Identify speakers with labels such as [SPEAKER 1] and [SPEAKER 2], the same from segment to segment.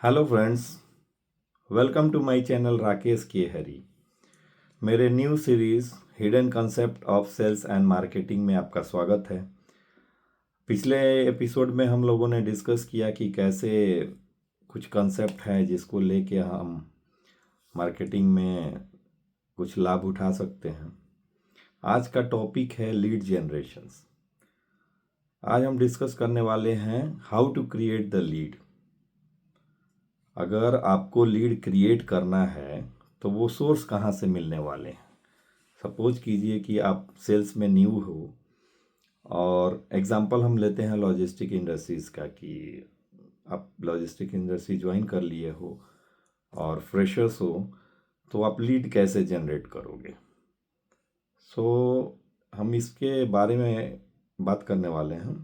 [SPEAKER 1] Hello friends, welcome to my channel Rakesh K Hari. मेरे new series hidden concept of sales and marketing में आपका स्वागत है। पिछले एपिसोड में हम लोगों ने डिस्कस किया कि कैसे कुछ कंसेप्ट है जिसको लेके हम मार्केटिंग में कुछ लाभ उठा सकते हैं। आज का टॉपिक है लीड जनरेशंस। आज हम डिस्कस करने वाले हैं how to create the lead. अगर आपको लीड क्रिएट करना है तो वो सोर्स कहाँ से मिलने वाले हैं। सपोज कीजिए कि आप सेल्स में न्यू हो और एग्जांपल हम लेते हैं लॉजिस्टिक इंडस्ट्रीज़ का कि आप लॉजिस्टिक इंडस्ट्री ज्वाइन कर लिए हो और फ्रेशर्स हो, तो आप लीड कैसे जनरेट करोगे। हम इसके बारे में बात करने वाले हैं।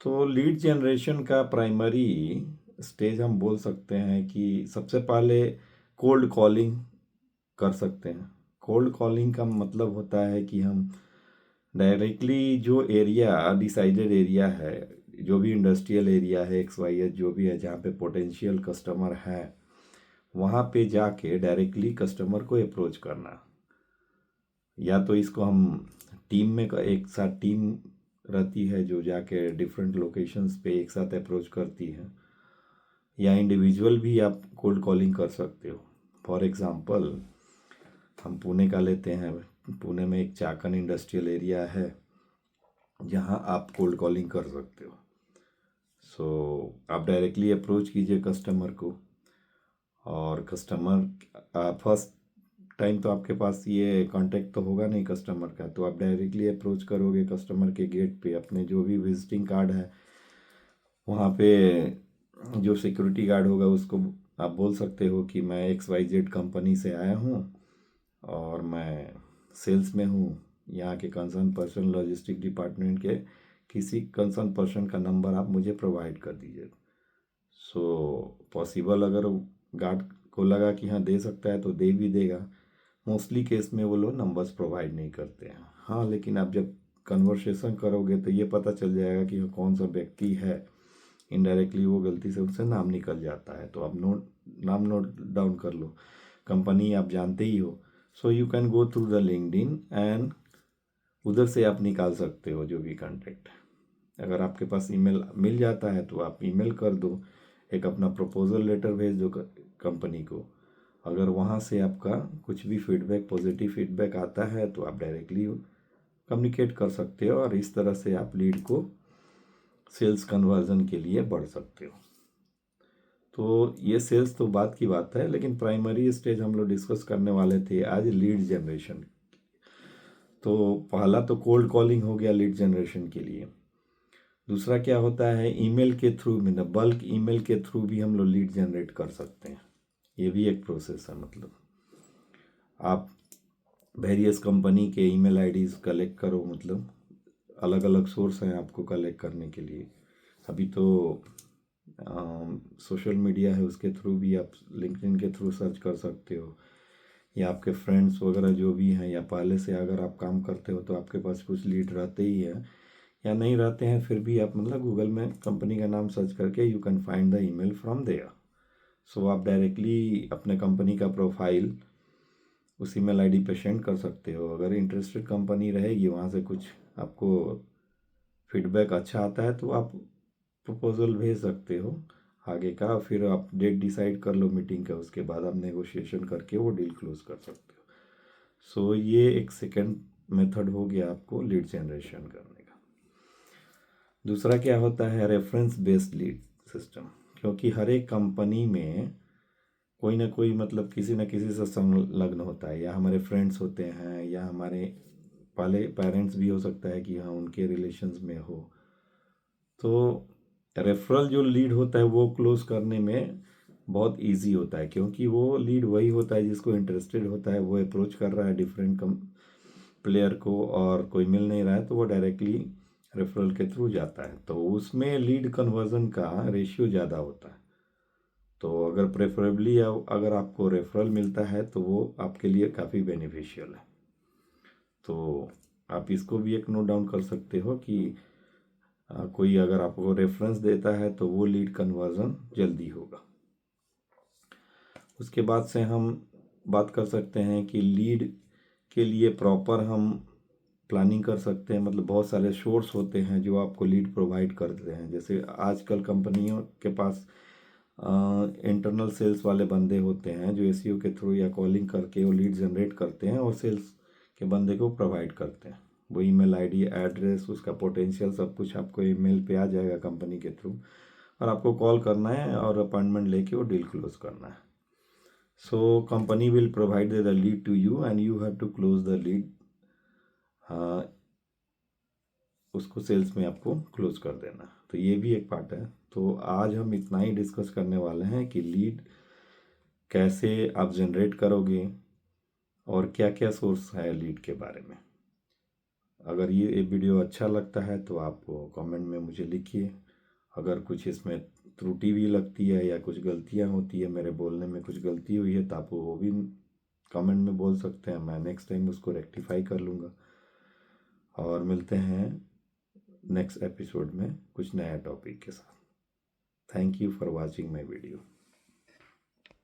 [SPEAKER 1] तो लीड जनरेशन का प्राइमरी स्टेज हम बोल सकते हैं कि सबसे पहले कोल्ड कॉलिंग कर सकते हैं। कोल्ड कॉलिंग का मतलब होता है कि हम डायरेक्टली जो एरिया डिसाइडेड एरिया है, जो भी इंडस्ट्रियल एरिया है, XYZ जो भी है, जहाँ पे पोटेंशियल कस्टमर है, वहाँ पे जाके डायरेक्टली कस्टमर को अप्रोच करना। या तो इसको हम टीम में एक साथ टीम रहती है जो जाके डिफरेंट लोकेशंस पे एक साथ अप्रोच करती है, या इंडिविजुअल भी आप कोल्ड कॉलिंग कर सकते हो। फॉर एग्ज़ाम्पल हम पुणे का लेते हैं। पुणे में एक चाकन इंडस्ट्रियल एरिया है जहाँ आप कोल्ड कॉलिंग कर सकते हो। आप डायरेक्टली अप्रोच कीजिए कस्टमर को, और कस्टमर फर्स्ट टाइम तो आपके पास ये कांटेक्ट तो होगा नहीं कस्टमर का, तो आप डायरेक्टली अप्रोच करोगे कस्टमर के गेट पे। अपने जो भी विजिटिंग कार्ड है वहाँ पे जो सिक्योरिटी गार्ड होगा उसको आप बोल सकते हो कि मैं XYZ कंपनी से आया हूँ और मैं सेल्स में हूँ। यहाँ के कंसर्न पर्सन लॉजिस्टिक डिपार्टमेंट के किसी कंसर्न पर्सन का नंबर आप मुझे प्रोवाइड कर दीजिए। पॉसिबल अगर गार्ड को लगा कि हाँ दे सकता है तो दे भी देगा। मोस्टली केस में वो लोग नंबर्स प्रोवाइड नहीं करते हैं। हाँ, लेकिन आप जब कन्वर्सेशन करोगे तो ये पता चल जाएगा कि कौन सा व्यक्ति है। इनडायरेक्टली वो गलती से उनसे नाम निकल जाता है, तो आप नाम नोट डाउन कर लो। कंपनी आप जानते ही हो, so you can go through the LinkedIn and उधर से आप निकाल सकते हो जो भी कॉन्टैक्ट। अगर आपके पास ईमेल मिल जाता है तो आप ईमेल कर दो, एक अपना प्रपोजल लेटर भेज दो कंपनी को। अगर वहाँ से आपका कुछ भी फीडबैक, पॉजिटिव फीडबैक आता है तो आप डायरेक्टली कम्युनिकेट कर सकते हो, और इस तरह से आप लीड को सेल्स कन्वर्जन के लिए बढ़ सकते हो। तो ये सेल्स तो बात की बात है, लेकिन प्राइमरी स्टेज हम लोग डिस्कस करने वाले थे आज लीड जनरेशन। तो पहला तो कोल्ड कॉलिंग हो गया लीड जनरेशन के लिए। दूसरा क्या होता है, ईमेल के थ्रू में, बल्क ईमेल के थ्रू भी हम लोग लीड जनरेट कर सकते हैं। ये भी एक प्रोसेस है। मतलब आप वेरियस कंपनी के ईमेल आईडीज़ कलेक्ट करो, मतलब अलग अलग सोर्स हैं आपको कलेक्ट करने के लिए। अभी तो सोशल मीडिया है, उसके थ्रू भी आप लिंक्डइन के थ्रू सर्च कर सकते हो, या आपके फ्रेंड्स वगैरह जो भी हैं, या पहले से अगर आप काम करते हो तो आपके पास कुछ लीड रहते ही हैं, या नहीं रहते हैं फिर भी आप मतलब गूगल में कंपनी का नाम सर्च करके you can find the email from there. आप डायरेक्टली अपने कंपनी का प्रोफाइल उस ईमेल आईडी पे सेंड कर सकते हो। अगर इंटरेस्टेड कंपनी रहेगी, वहाँ से कुछ आपको फीडबैक अच्छा आता है तो आप प्रपोजल भेज सकते हो आगे का। फिर आप डेट डिसाइड कर लो मीटिंग का, उसके बाद आप नेगोशिएशन करके वो डील क्लोज कर सकते हो। ये एक सेकेंड मेथड हो गया आपको लीड जनरेशन करने का। दूसरा क्या होता है, रेफरेंस बेस्ड लीड सिस्टम। क्योंकि हर एक कंपनी में कोई ना कोई मतलब किसी न किसी से संलग्न होता है, या हमारे फ्रेंड्स होते हैं, या हमारे पहले पेरेंट्स भी हो सकता है कि हाँ उनके रिलेशंस में हो। तो रेफरल जो लीड होता है वो क्लोज करने में बहुत इजी होता है, क्योंकि वो लीड वही होता है जिसको इंटरेस्टेड होता है, वो अप्रोच कर रहा है डिफरेंट प्लेयर को और कोई मिल नहीं रहा है, तो वो डायरेक्टली रेफरल के थ्रू जाता है। तो उसमें लीड कन्वर्जन का रेशियो ज़्यादा होता है। तो अगर प्रेफरेबली अगर आपको रेफरल मिलता है तो वो आपके लिए काफ़ी बेनिफिशियल है। तो आप इसको भी एक नोट डाउन कर सकते हो कि कोई अगर आपको रेफरेंस देता है तो वो लीड कन्वर्जन जल्दी होगा। उसके बाद से हम बात कर सकते हैं कि लीड के लिए प्रॉपर हम प्लानिंग कर सकते हैं। मतलब बहुत सारे सोर्स होते हैं जो आपको लीड प्रोवाइड करते हैं। जैसे आजकल कंपनियों के पास इंटरनल सेल्स वाले बंदे होते हैं जो एसईओ के थ्रू या कॉलिंग करके वो लीड जनरेट करते हैं और सेल्स के बंदे को प्रोवाइड करते हैं। वो ईमेल आईडी, एड्रेस, उसका पोटेंशियल सब कुछ आपको ईमेल पे आ जाएगा कंपनी के थ्रू, और आपको कॉल करना है और अपॉइंटमेंट लेके वो डील क्लोज करना है। So company will provide the lead to you and you have to close the lead. उसको सेल्स में आपको क्लोज कर देना। तो ये भी एक पार्ट है। तो आज हम इतना ही डिस्कस करने वाले हैं कि लीड कैसे आप जनरेट करोगे और क्या क्या सोर्स है लीड के बारे में। अगर ये वीडियो अच्छा लगता है तो आप कमेंट में मुझे लिखिए। अगर कुछ इसमें त्रुटि भी लगती है या कुछ गलतियां होती है, मेरे बोलने में कुछ गलती हुई है, तो आप वो भी कमेंट में बोल सकते हैं। मैं नेक्स्ट टाइम उसको रेक्टिफाई कर लूँगा। और मिलते हैं नेक्स्ट एपिसोड में कुछ नया टॉपिक के साथ। Thank you for watching my video.